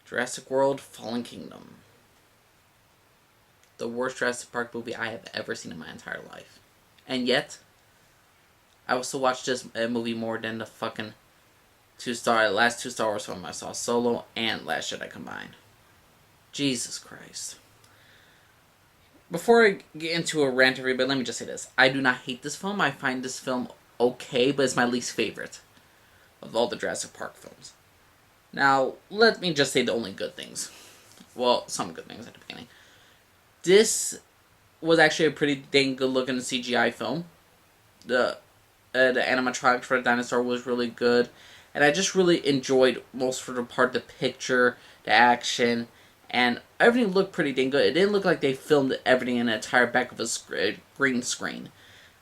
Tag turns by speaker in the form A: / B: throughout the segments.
A: Jurassic World Fallen Kingdom. The worst Jurassic Park movie I have ever seen in my entire life. And yet, I will still watch this movie more than the fucking last two Star Wars films I saw, Solo and Last Jedi combined. Jesus Christ. Before I get into a rant, everybody, let me just say this. I do not hate this film. I find this film okay, but it's my least favorite of all the Jurassic Park films. Now, let me just say the only good things. Well, some good things at the beginning. This was actually a pretty dang good looking CGI film. The animatronics for the dinosaur was really good. And I just really enjoyed most for the part, the picture, the action, and everything looked pretty dang good. It didn't look like they filmed everything in the entire back of a green screen.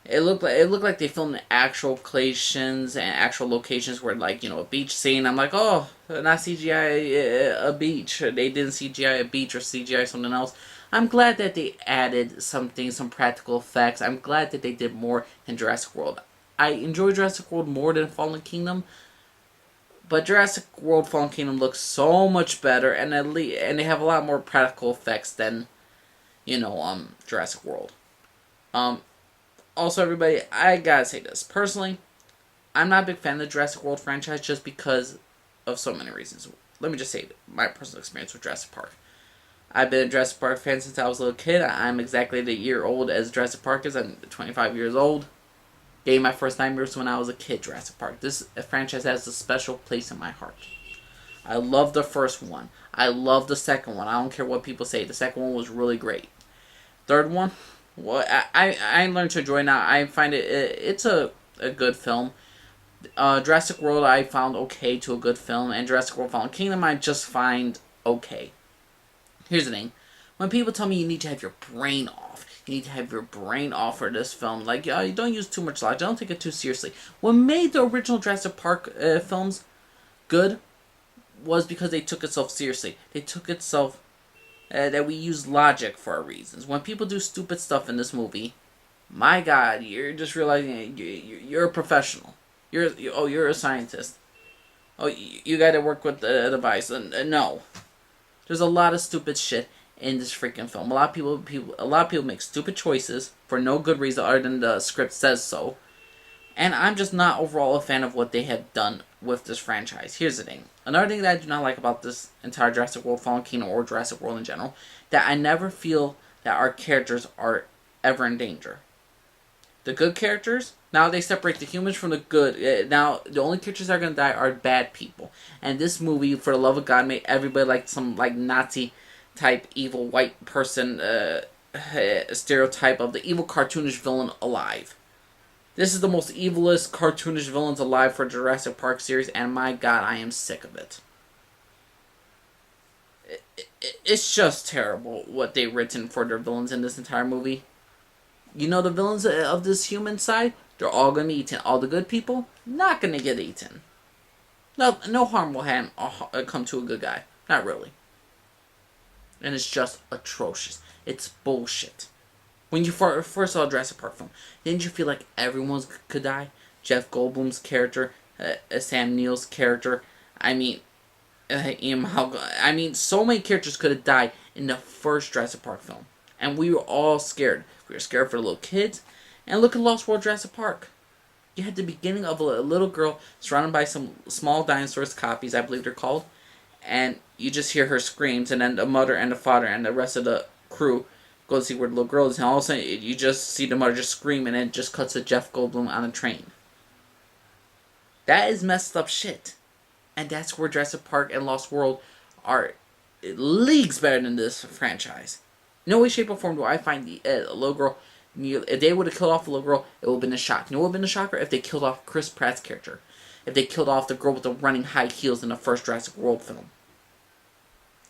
A: It looked like they filmed actual locations and actual locations where, like, a beach scene. I'm like, oh, not CGI a beach. They didn't CGI a beach or CGI something else. I'm glad that they added some practical effects. I'm glad that they did more in Jurassic World. I enjoy Jurassic World more than Fallen Kingdom, but Jurassic World Fallen Kingdom looks so much better, and they have a lot more practical effects than, Jurassic World. Also, everybody, I gotta say this. Personally, I'm not a big fan of the Jurassic World franchise just because of so many reasons. Let me just say my personal experience with Jurassic Park. I've been a Jurassic Park fan since I was a little kid. I'm exactly the year old as Jurassic Park is. I'm 25 years old. Getting my first nightmares when I was a kid, Jurassic Park. This franchise has a special place in my heart. I love the first one. I love the second one. I don't care what people say. The second one was really great. Third one, well, I learned to enjoy now. I find it's a good film. Jurassic World I found okay to a good film, and Jurassic World Fallen Kingdom I just find okay. Here's the thing. When people tell me you need to have your brain off, you need to have your brain off for this film, like, you don't use too much logic, don't take it too seriously. What made the original Jurassic Park films good was because they took itself seriously. They took itself, that we use logic for our reasons. When people do stupid stuff in this movie, my God, you're just realizing you're a professional. You're a scientist. Oh, you got to work with the device. No. There's a lot of stupid shit in this freaking film. A lot of people make stupid choices for no good reason other than the script says so. And I'm just not overall a fan of what they have done with this franchise. Here's the thing. Another thing that I do not like about this entire Jurassic World Fallen Kingdom or Jurassic World in general, that I never feel that our characters are ever in danger. The good characters, now they separate the humans from the good. Now, the only characters that are going to die are bad people. And this movie, for the love of God, made everybody like some Nazi type evil white person stereotype of the evil cartoonish villain alive. This is the most evilest cartoonish villains alive for Jurassic Park series, and my God, I am sick of it. It's just terrible what they've written for their villains in this entire movie. The villains of this human side, they're all going to be eaten. All the good people, not going to get eaten. No harm will come to a good guy. Not really. And it's just atrocious. It's bullshit. When you first saw a Jurassic Park film, didn't you feel like everyone could die? Jeff Goldblum's character, Sam Neill's character, Ian Malcolm. So many characters could have died in the first Jurassic Park film. And we were all scared. We were scared for the little kids. And look at Lost World Jurassic Park. You had the beginning of a little girl surrounded by some small dinosaurs, copies, I believe they're called. And you just hear her screams, and then the mother and the father and the rest of the crew go to see where the little girl is. And all of a sudden, you just see the mother just scream, and then it just cuts to Jeff Goldblum on a train. That is messed up shit. And that's where Jurassic Park and Lost World are leagues better than this franchise. No way, shape, or form do I find the little girl. If they would have killed off the little girl, it would have been a shock. You know what would have been a shocker? If they killed off Chris Pratt's character. If they killed off the girl with the running high heels in the first Jurassic World film.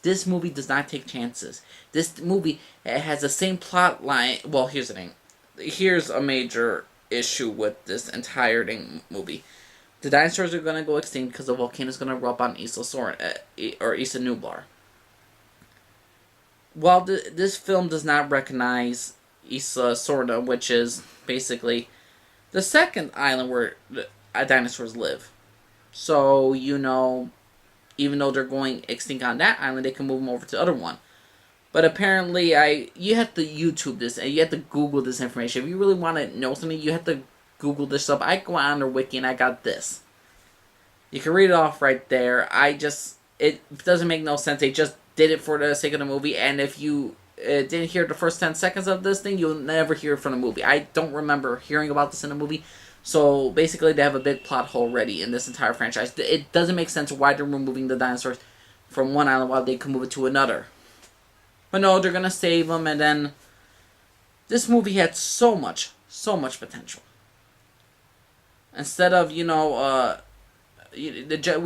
A: This movie does not take chances. This movie has the same plot line. Well, here's the thing. Here's a major issue with this entire movie. The dinosaurs are going to go extinct because the volcano is going to erupt on Isla Nublar. While this film does not recognize Isla Sorna, which is basically the second island where dinosaurs live. So, even though they're going extinct on that island, they can move them over to the other one. But apparently, you have to YouTube this, and you have to Google this information. If you really want to know something, you have to Google this up. I go on their wiki, and I got this. You can read it off right there. It doesn't make no sense. They just did it for the sake of the movie, and if you didn't hear the first 10 seconds of this thing, you'll never hear it from the movie. I don't remember hearing about this in the movie. So basically, they have a big plot hole ready in this entire franchise. It doesn't make sense why they're removing the dinosaurs from one island while they can move it to another. But no, they're gonna save them, and then this movie had so much potential. Instead of, we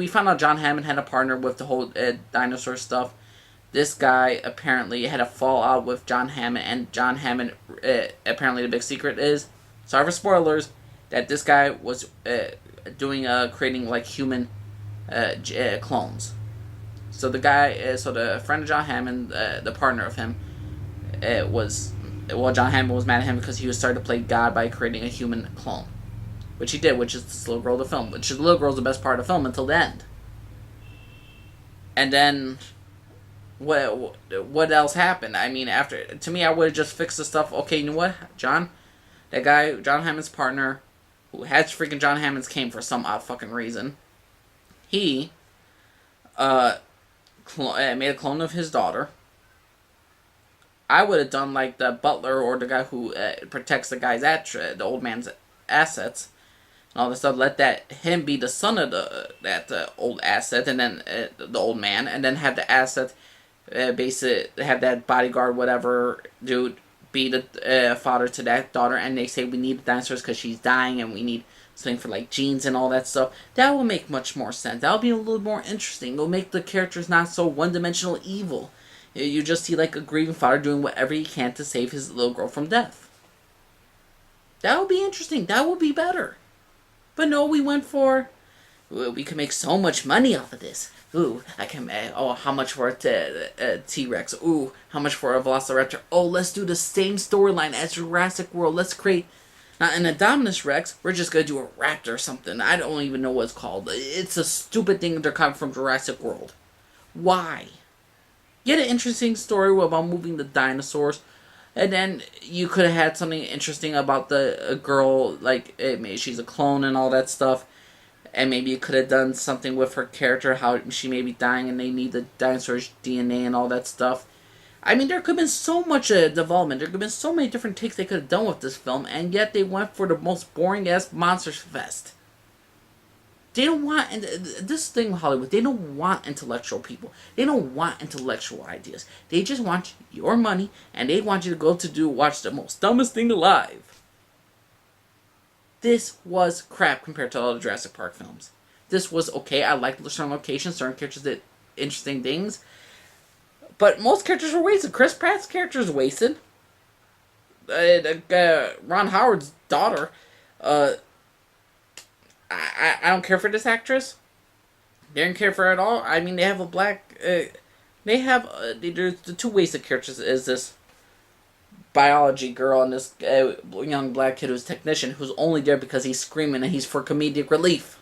A: found out John Hammond had a partner with the whole dinosaur stuff. This guy apparently had a fallout with John Hammond, and John Hammond, apparently the big secret is, sorry for spoilers, that this guy was creating like human clones. So the friend of John Hammond, the partner of him, John Hammond was mad at him because he was starting to play God by creating a human clone. Which he did, which is this little girl of the film. Which the little girl's the best part of the film until the end. And then, what else happened? I mean, to me, I would have just fixed the stuff. Okay, you know what, John? That guy, John Hammond's partner, who has freaking John Hammond's cane for some odd fucking reason, he made a clone of his daughter. I would have done like the butler or the guy who protects the the old man's assets and all this stuff. Let him be the son of that old asset, and then the old man, and then have the asset have that bodyguard whatever dude be the father to that daughter, and they say we need the dinosaurs because she's dying and we need something for like genes and all that stuff. That will make much more sense. That will be a little more interesting. It'll make the characters not so one-dimensional evil. You just see like a grieving father doing whatever he can to save his little girl from death. That would be interesting. That would be better. But no, we went for, we can make so much money off of this. Ooh, how much for a T-Rex? Ooh, how much for a Velociraptor? Oh, let's do the same storyline as Jurassic World. Let's create, not an Indominus Rex, we're just going to do a raptor or something. I don't even know what it's called. It's a stupid thing they're coming from Jurassic World. Why? Get an interesting story about moving the dinosaurs. And then you could have had something interesting about a girl, like maybe she's a clone and all that stuff. And maybe you could have done something with her character, how she may be dying and they need the dinosaur's DNA and all that stuff. I mean, there could have been so much development. There could have been so many different takes they could have done with this film. And yet they went for the most boring-ass monster fest. They don't want, and this thing with Hollywood, they don't want intellectual people. They don't want intellectual ideas. They just want your money, and they want you to watch the most dumbest thing alive. This was crap compared to all the Jurassic Park films. This was okay. I liked certain locations, certain characters did interesting things. But most characters were wasted. Chris Pratt's character is wasted. Ron Howard's daughter, I don't care for this actress. Didn't care for her at all. I mean, they have a black... there's the two wasted characters is this biology girl and this young black kid who's a technician who's only there because he's screaming and he's for comedic relief.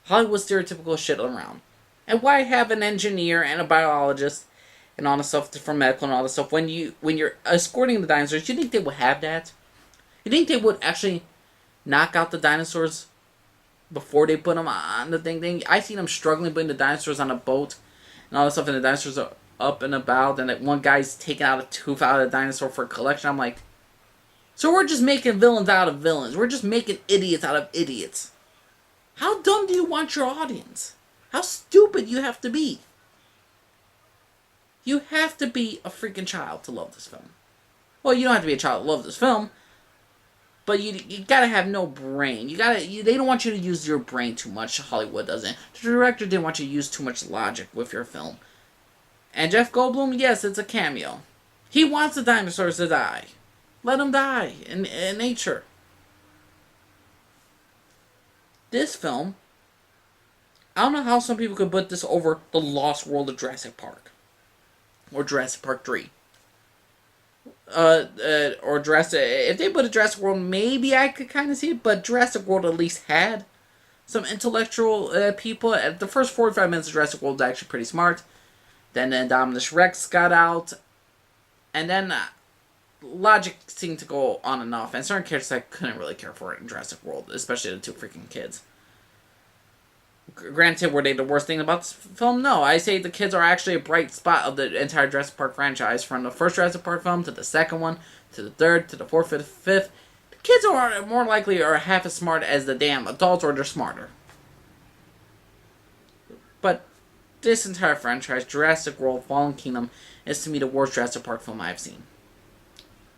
A: Hollywood stereotypical shit around. And why have an engineer and a biologist and all the stuff for medical and all this stuff when you're escorting the dinosaurs? You think they would have that? You think they would actually knock out the dinosaurs before they put them on the thing? I seen them struggling putting the dinosaurs on a boat and all this stuff, and the dinosaurs are up and about, and like one guy's taking out a tooth out of the dinosaur for a collection. I'm like, so we're just making villains out of villains. We're just making idiots out of idiots. How dumb do you want your audience? How stupid you have to be? You have to be a freaking child to love this film. Well, you don't have to be a child to love this film, but you gotta have no brain. They don't want you to use your brain too much. Hollywood doesn't. The director didn't want you to use too much logic with your film. And Jeff Goldblum, yes, it's a cameo. He wants the dinosaurs to die. Let them die in nature. This film, I don't know how some people could put this over the Lost World of Jurassic Park. Or Jurassic Park 3. Or Jurassic... If they put a Jurassic World, maybe I could kind of see it, but Jurassic World at least had some intellectual people. The first 45 minutes of Jurassic World was actually pretty smart. Then the Indominus Rex got out. And then logic seemed to go on and off. And certain characters I couldn't really care for in Jurassic World. Especially the two freaking kids. Granted, were they the worst thing about this film? No. I say the kids are actually a bright spot of the entire Jurassic Park franchise. From the first Jurassic Park film to the second one, to the third, to the fourth, fifth. The kids are more likely are half as smart as the damn adults, or they're smarter. But this entire franchise, Jurassic World Fallen Kingdom, is to me the worst Jurassic Park film I've seen.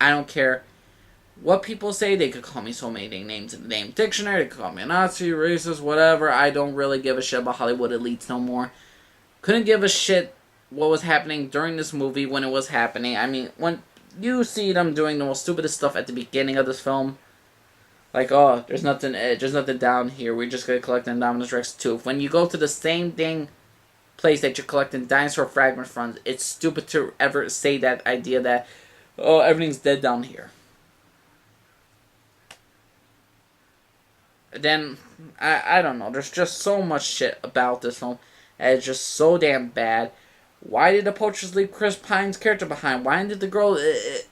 A: I don't care what people say. They could call me so many names in the name dictionary. They could call me a Nazi, racist, whatever. I don't really give a shit about Hollywood elites no more. Couldn't give a shit what was happening during this movie when it was happening. I mean, when you see them doing the most stupidest stuff at the beginning of this film, like, oh, there's nothing down here. We're just gonna collect Indominus Rex tooth. When you go to the same dang place that you're collecting dinosaur fragments from, it's stupid to ever say that idea that, oh, everything's dead down here. Then, I don't know. There's just so much shit about this film. And it's just so damn bad. Why did the poachers leave Chris Pine's character behind? Why did the girl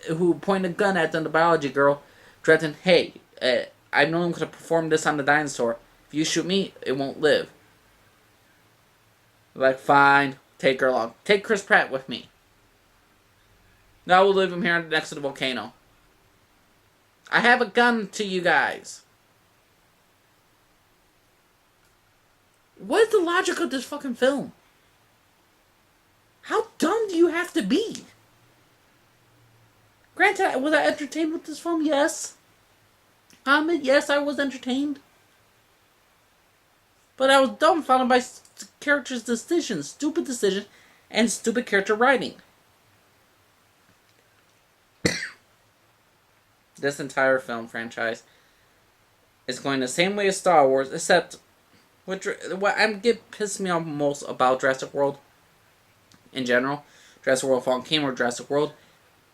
A: who pointed a gun at them, the biology girl, threaten, hey, I know I'm going to perform this on the dinosaur. If you shoot me, it won't live. Like, fine. Take her along. Take Chris Pratt with me. Now we'll leave him here next to the volcano. I have a gun to you guys. What is the logic of this fucking film? How dumb do you have to be? Granted, was I entertained with this film? Yes. Yes, I was entertained. But I was dumbfounded by characters' decisions, stupid decisions, and stupid character writing. This entire film franchise is going the same way as Star Wars, except what pissed me off most about Jurassic World in general, Jurassic World Fallen Kingdom or Jurassic World,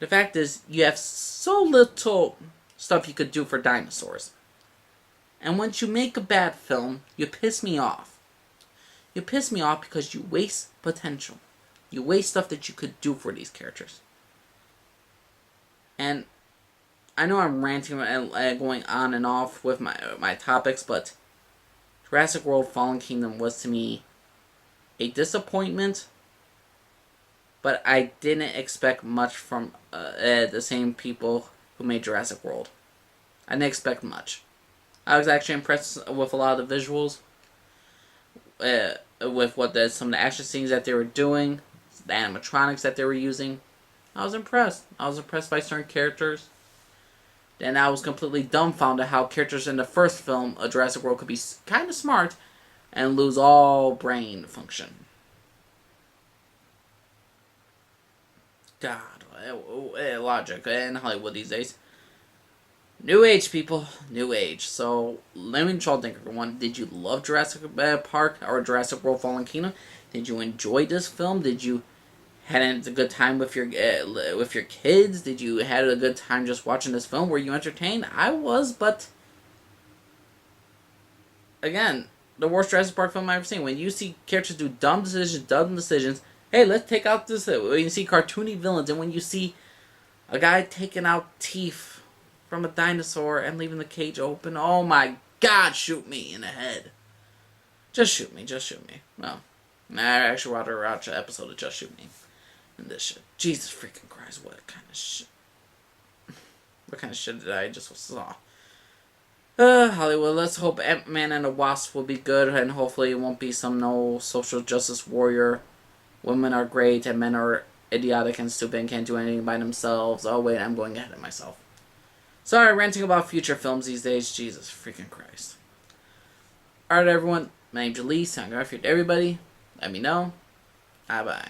A: the fact is you have so little stuff you could do for dinosaurs. And once you make a bad film, you piss me off. You piss me off because you waste potential. You waste stuff that you could do for these characters. And I know I'm ranting and going on and off with my topics, but Jurassic World Fallen Kingdom was to me a disappointment. But I didn't expect much from the same people who made Jurassic World. I didn't expect much. I was actually impressed with a lot of the visuals, with some of the action scenes that they were doing, the animatronics that they were using. I was impressed. I was impressed by certain characters. Then I was completely dumbfounded how characters in the first film, A Jurassic World, could be kind of smart and lose all brain function. God, logic in Hollywood these days. New age, people. New age. So, let me know, think, everyone. Did you love Jurassic Park or Jurassic World Fallen Kingdom? Did you enjoy this film? Did you had a good time with your kids? Did you had a good time just watching this film? Were you entertained? I was, but again, the worst Jurassic Park film I've ever seen. When you see characters do dumb decisions, hey, let's take out this. When you see cartoony villains, and when you see a guy taking out teeth from a dinosaur and leaving the cage open, oh my God, shoot me in the head. Just shoot me. No. I actually rather watch an episode of Just Shoot Me than this shit. Jesus freaking Christ, what kind of shit? What kind of shit did I just saw? Hollywood, let's hope Ant-Man and the Wasp will be good, and hopefully it won't be some no social justice warrior. Women are great, and men are idiotic and stupid and can't do anything by themselves. Oh wait, I'm going ahead of myself. Sorry, ranting about future films these days. Jesus freaking Christ. Alright everyone, my name's Elise. I'm going to everybody. Let me know. Bye-bye.